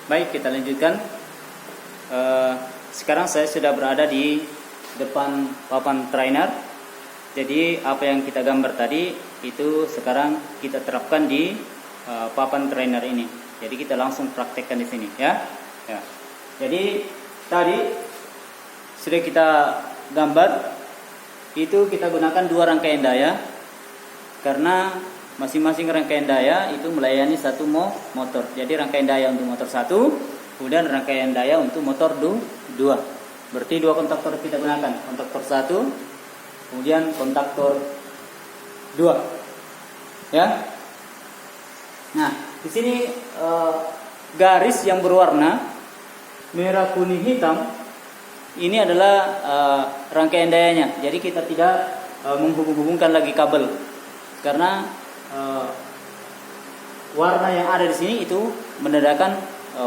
Baik, kita lanjutkan. Sekarang saya sudah berada di depan papan trainer. Jadi apa yang kita gambar tadi itu sekarang kita terapkan di papan trainer ini. Jadi kita langsung praktekkan di sini, ya. Jadi tadi sudah kita gambar, itu kita gunakan dua rangkaian daya karena masing-masing rangkaian daya itu melayani satu motor. Jadi rangkaian daya untuk motor 1, kemudian rangkaian daya untuk motor 2. Berarti dua kontaktor kita gunakan, kontaktor 1, kemudian kontaktor 2. Ya. Nah, di sini garis yang berwarna merah, kuning, hitam ini adalah rangkaian dayanya. Jadi kita tidak menghubung-hubungkan lagi kabel karena warna yang ada di sini itu menandakan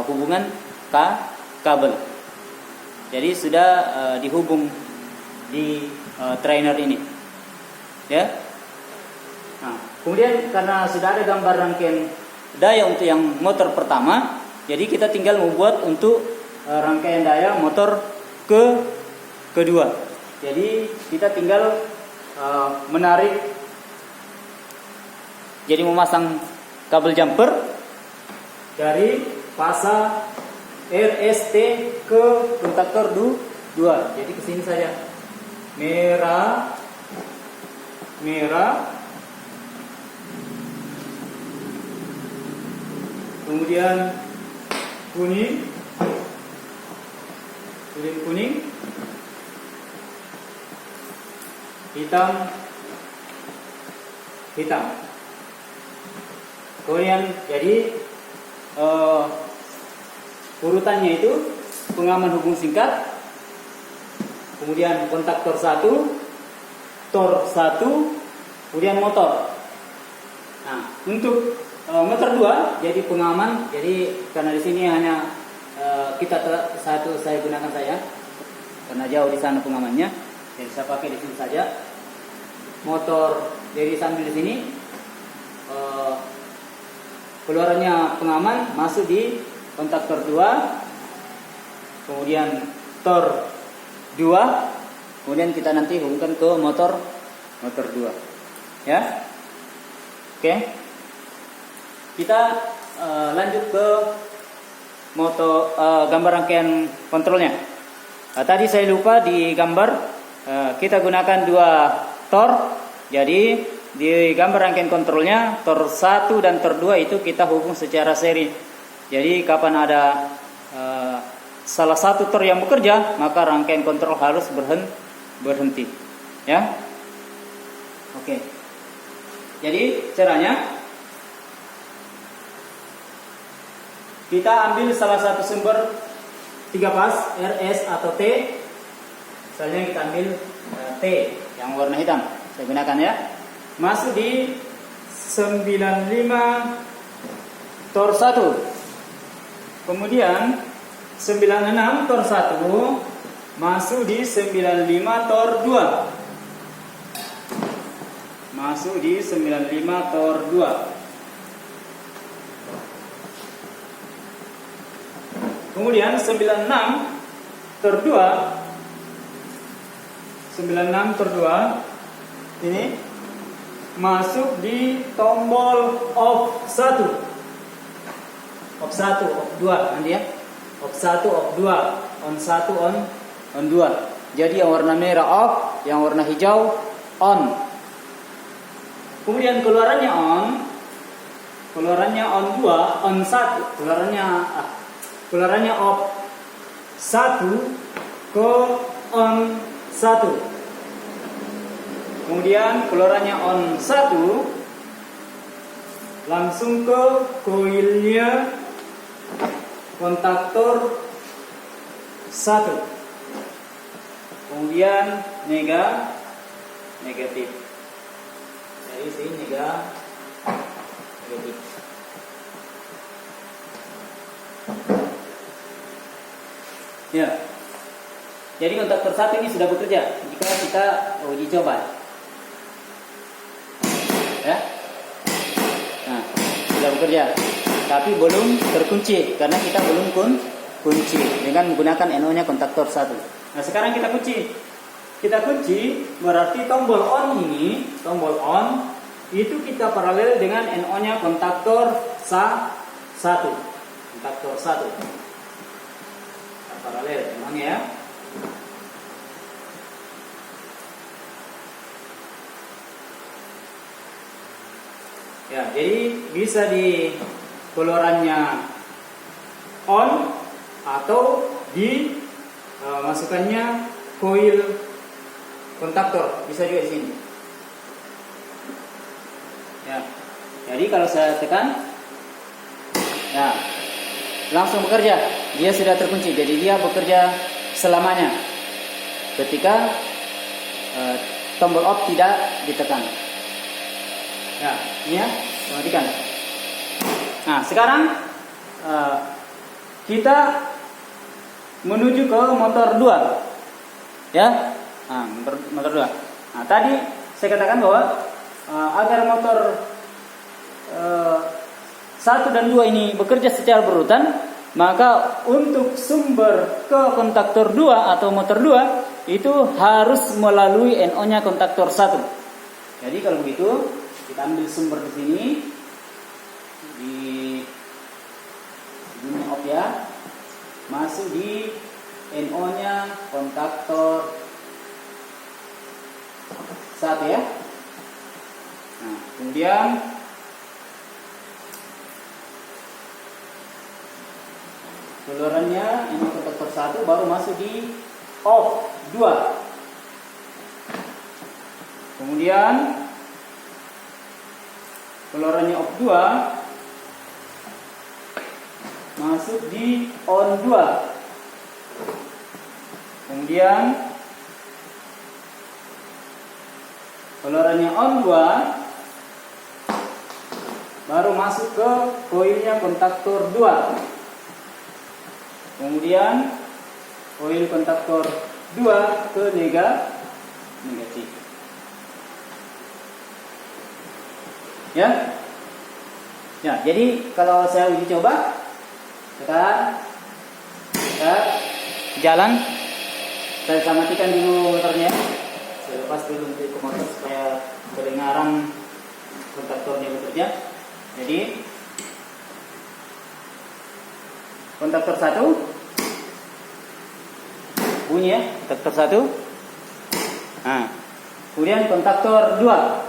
hubungan kabel. Jadi sudah dihubung di trainer ini, ya. Nah, kemudian karena sudah ada gambar rangkaian daya untuk yang motor pertama, jadi kita tinggal membuat untuk rangkaian daya motor kedua. Jadi kita tinggal menarik. Jadi memasang kabel jumper dari fasa RST ke kontaktor 2. Jadi ke sini saja. Merah. Kemudian kuning. Hitam. Kemudian jadi urutannya itu pengaman hubung singkat, kemudian kontaktor 1, tor 1, kemudian motor. Nah, untuk motor 2 jadi pengaman. Jadi karena di sini hanya satu saya gunakan karena jauh di sana pengamannya, jadi saya pakai di sini saja. Motor dari sambil di sini. Keluarannya pengaman masuk di kontaktor 2, kemudian tor 2, kemudian kita nanti hubungkan ke motor 2, ya. Oke. Kita lanjut ke gambar rangkaian kontrolnya. Tadi saya lupa di gambar kita gunakan 2 tor. Jadi di gambar rangkaian kontrolnya tor 1 dan tor 2 itu kita hubung secara seri. Jadi kapan ada salah satu tor yang bekerja, maka rangkaian kontrol harus berhenti. Ya. Oke. Jadi caranya kita ambil salah satu sumber 3 pas RS atau T. Misalnya kita ambil T yang warna hitam. Saya gunakan, ya. Masuk di 95 tor 1. Kemudian 96 tor 1 masuk di 95 tor 2. Masuk di 95 tor 2. Kemudian 96 tor 2. 96 tor 2 ini masuk di tombol off 1. Off 1, off 2 nanti, ya. Off 1, off 2, on 1, on 2. Jadi yang warna merah off, yang warna hijau on. Kemudian keluarannya on 2, on 1. Keluarannya off 1 ke on 1. Kemudian keluarannya on 1 langsung ke koilnya kontaktor 1. Kemudian negatif. Jadi sini negatif. Ya. Jadi kontaktor 1 ini sudah bekerja jika kita uji coba. Ya. Nah, sudah bekerja. tapi belum terkunci karena kita belum kunci dengan menggunakan NO-nya kontaktor 1. Nah, sekarang kita kunci. Kita kunci berarti tombol on ini, tombol on itu kita paralel dengan NO-nya kontaktor 1. Kontaktor 1. Kita paralel NO-nya ya. Ya, jadi bisa di keluarannya on atau di masukannya coil kontaktor, bisa juga di sini. Ya, jadi kalau saya tekan, ya langsung bekerja. Dia sudah terkunci, jadi dia bekerja selamanya. Ketika tombol off tidak ditekan. Ya, ini ya, perhatikan. Nah, sekarang kita menuju ke motor 2. Ya. Nah, motor 2. Nah, tadi saya katakan bahwa agar motor 1 dan 2 ini bekerja secara berurutan, maka untuk sumber ke kontaktor 2 atau motor 2 itu harus melalui NO-nya kontaktor 1. Jadi kalau begitu, kita ambil sumber di sini di sini off ya, masuk di NO-nya kontaktor 1 ya. Nah, kemudian keluarannya NO kontaktor 1 baru masuk di off 2. Kemudian keluarannya off 2 masuk di on 2. Kemudian keluarannya on 2 baru masuk ke koilnya kontaktor 2. Kemudian koil kontaktor 2 ke negatif. Ya. Ya, jadi kalau saya uji coba, kita jalan, saya matikan dulu motornya. Saya lepas dulu untuk motor supaya kedengaran kontaktornya bekerja. Jadi kontaktor 1 bunyi ya, kontaktor 1. Nah, kemudian kontaktor 2.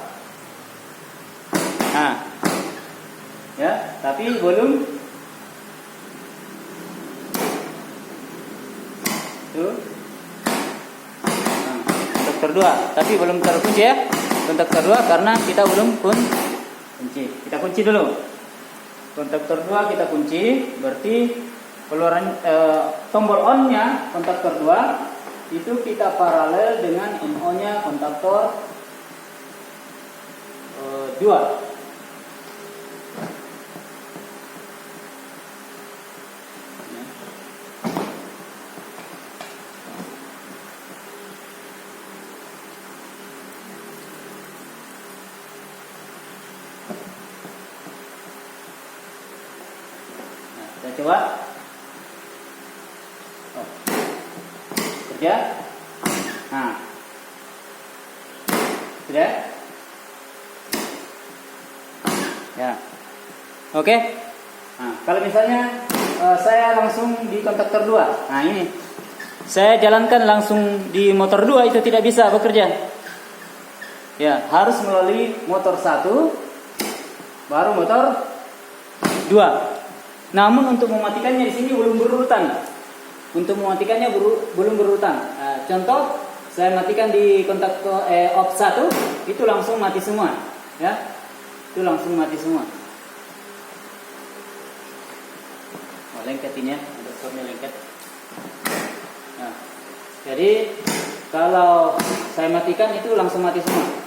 Nah, ya, tapi belum tuh. Nah, kontaktor 2, tapi belum terkunci ya. Kontaktor 2 karena kita belum kunci. Kita kunci dulu. Kontaktor 2 kita kunci, berarti keluaran tombol on-nya kontaktor 2 itu kita paralel dengan NO-nya kontaktor 2. Kita coba. Kerja. Nah. Sudah? Ya. Oke. Nah, kalau misalnya saya langsung di kontaktor 2. Nah, ini. Saya jalankan langsung di motor 2 itu tidak bisa bekerja. Ya, harus melalui motor 1 baru motor 2. Namun untuk mematikannya di sini belum berurutan. Untuk mematikannya belum berurutan. Nah, contoh, saya matikan di kontaktor off 1, itu langsung mati semua, ya. Itu langsung mati semua. Oh, lengket ini ya, kontaktornya lengket. Nah, jadi kalau saya matikan itu langsung mati semua.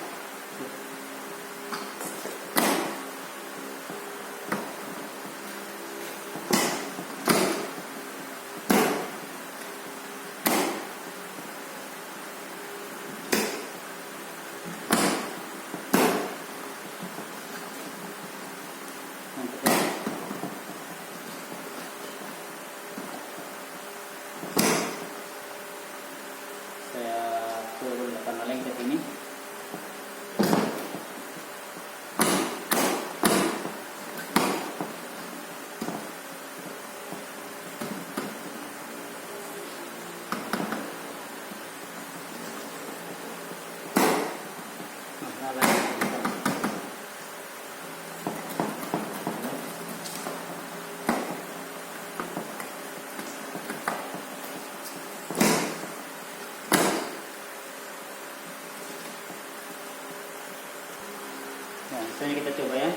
Misalnya kita coba ya,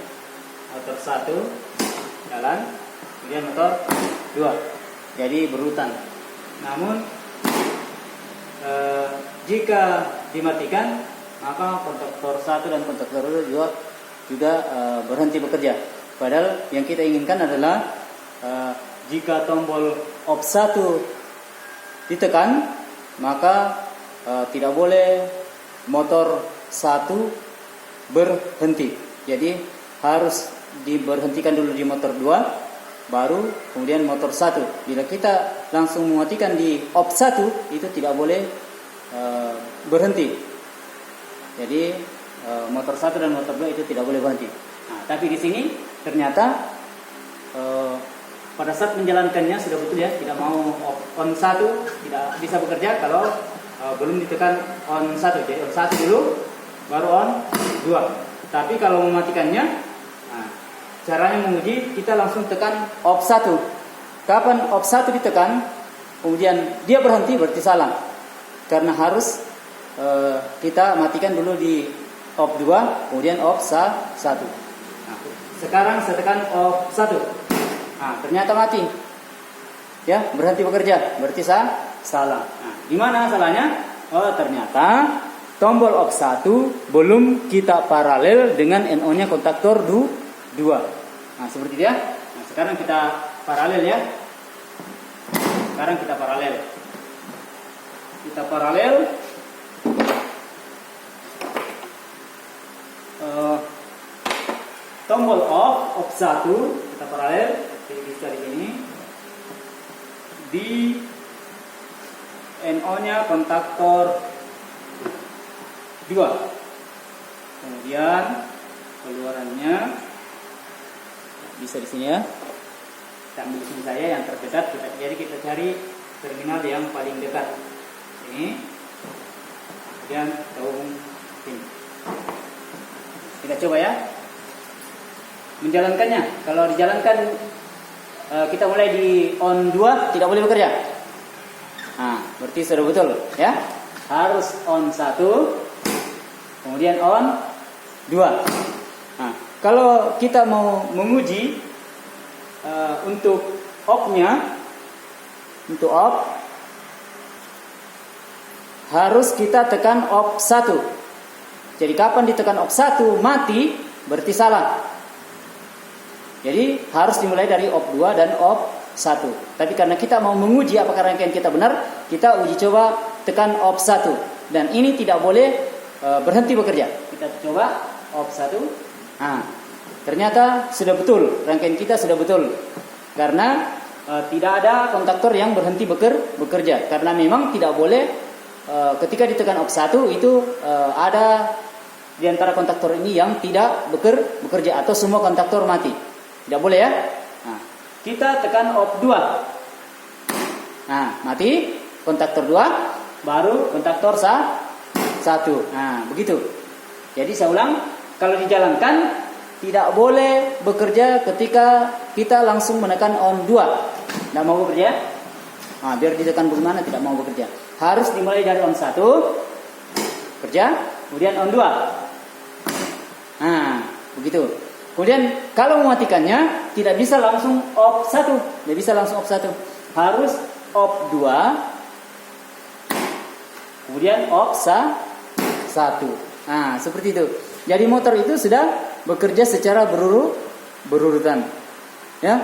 motor 1 jalan, kemudian motor 2, jadi berurutan. Namun jika dimatikan, maka kontaktor 1 dan kontaktor 2 juga berhenti bekerja. Padahal yang kita inginkan adalah jika tombol off 1 ditekan, maka tidak boleh motor 1 berhenti. Jadi harus diberhentikan dulu di motor 2, baru kemudian motor 1. Bila kita langsung mematikan di off 1, itu tidak boleh berhenti. Jadi motor 1 dan motor 2 itu tidak boleh berhenti. Nah, tapi di sini ternyata pada saat menjalankannya sudah betul ya, tidak mau on 1 tidak bisa bekerja kalau belum ditekan on 1. Jadi on 1 dulu, baru on 2. Tapi kalau mematikannya, nah, caranya menguji, kita langsung tekan off 1. Kapan off 1 ditekan, kemudian dia berhenti, berarti salah. Karena harus kita matikan dulu di off 2, kemudian off 1. Nah, sekarang saya tekan off 1. Nah, ternyata mati. Ya, berhenti bekerja, berarti salah. Nah, di mana salahnya? Oh, ternyata tombol off 1 belum kita paralel dengan NO-nya kontaktor 2. Nah, seperti itu ya. Nah, sekarang kita paralel ya. Sekarang kita paralel. Tombol off 1 kita paralel, jadi bisa di sini. Di NO-nya kontaktor 2. Kemudian keluarannya bisa di sini ya. Kita ambil sini saya yang terdekat. Jadi kita cari terminal yang paling dekat. Ini. Kemudian kita hubung sini. Kita coba ya. Menjalankannya. Kalau dijalankan kita mulai di on 2 tidak boleh bekerja. Nah, berarti sudah betul ya. Harus on 1, kemudian on 2. Nah, kalau kita mau menguji untuk off-nya, untuk off harus kita tekan off 1. Jadi kapan ditekan off 1 mati, berarti salah. Jadi harus dimulai dari off 2 dan off 1. Tapi karena kita mau menguji apakah rangkaian kita benar, kita uji coba tekan off 1. Dan ini tidak boleh berhenti bekerja. Kita coba off 1. Nah, ternyata sudah betul, rangkaian kita sudah betul. Karena tidak ada kontaktor yang berhenti bekerja. Karena memang tidak boleh ketika ditekan off 1 itu ada di antara kontaktor ini yang tidak bekerja atau semua kontaktor mati. Tidak boleh ya. Nah, kita tekan off 2. Nah, mati kontaktor 2, baru kontaktor 1. Nah, begitu. Jadi saya ulang, kalau dijalankan tidak boleh bekerja ketika kita langsung menekan on 2. Tidak mau bekerja. Nah, biar ditekan bagaimana tidak mau bekerja. Harus dimulai dari on 1, kerja, kemudian on 2. Nah, begitu. Kemudian kalau mematikannya tidak bisa langsung off 1. Tidak bisa langsung off 1. Harus off 2. Kemudian off 1. Nah, seperti itu. Jadi motor itu sudah bekerja secara berurutan. Ya.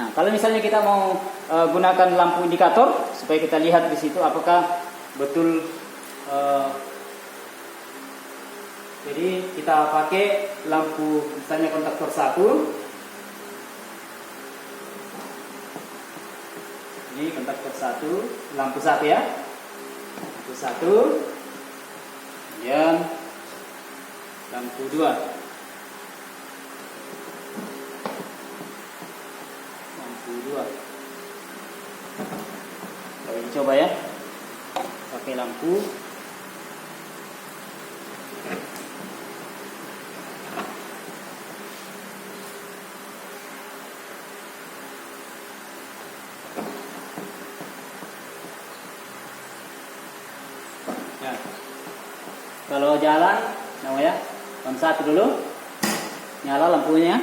Nah, kalau misalnya kita mau gunakan lampu indikator supaya kita lihat di situ apakah betul jadi kita pakai lampu misalnya kontaktor 1. Ini kontaktor 1, lampu 1 ya. Lampu 1. Kemudian lampu 2. Lampu 2. Kita coba ya. Pakai lampu. Ya. Kalau jalan, namanya On 1 dulu, nyala lampunya.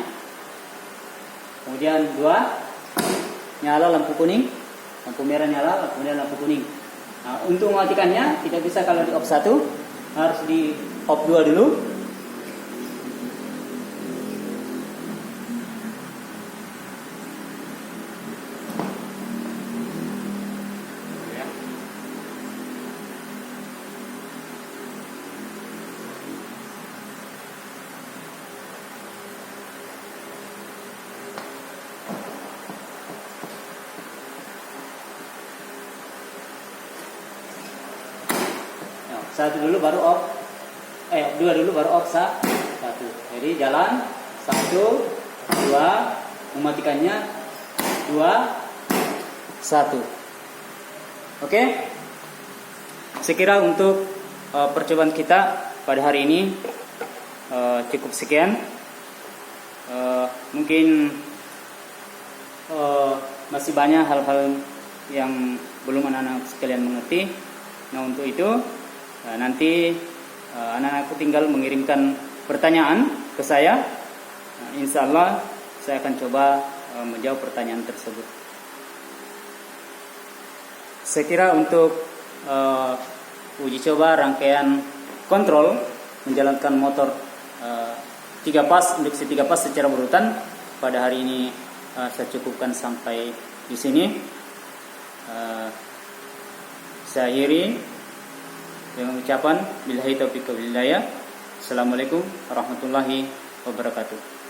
Kemudian 2, nyala lampu kuning, lampu merah nyala, kemudian lampu kuning. Nah, untuk mematikannya tidak bisa kalau di off 1, harus di off 2 dulu. Satu dulu baru off, 2 dulu baru off 1. Jadi jalan 1, 2, mematikannya 2, 1. Oke? Sekira untuk percobaan kita pada hari ini cukup sekian. Mungkin masih banyak hal-hal yang belum anak-anak sekalian mengerti. Nah, untuk itu nanti anak-anakku tinggal mengirimkan pertanyaan ke saya. Insya Allah saya akan coba menjawab pertanyaan tersebut. Saya kira untuk uji coba rangkaian kontrol menjalankan motor 3 pas, induksi 3 pas secara berurutan pada hari ini saya cukupkan sampai di sini. Saya akhiri dengan ucapan billahi taufiq wal hidayah. Assalamualaikum warahmatullahi wabarakatuh.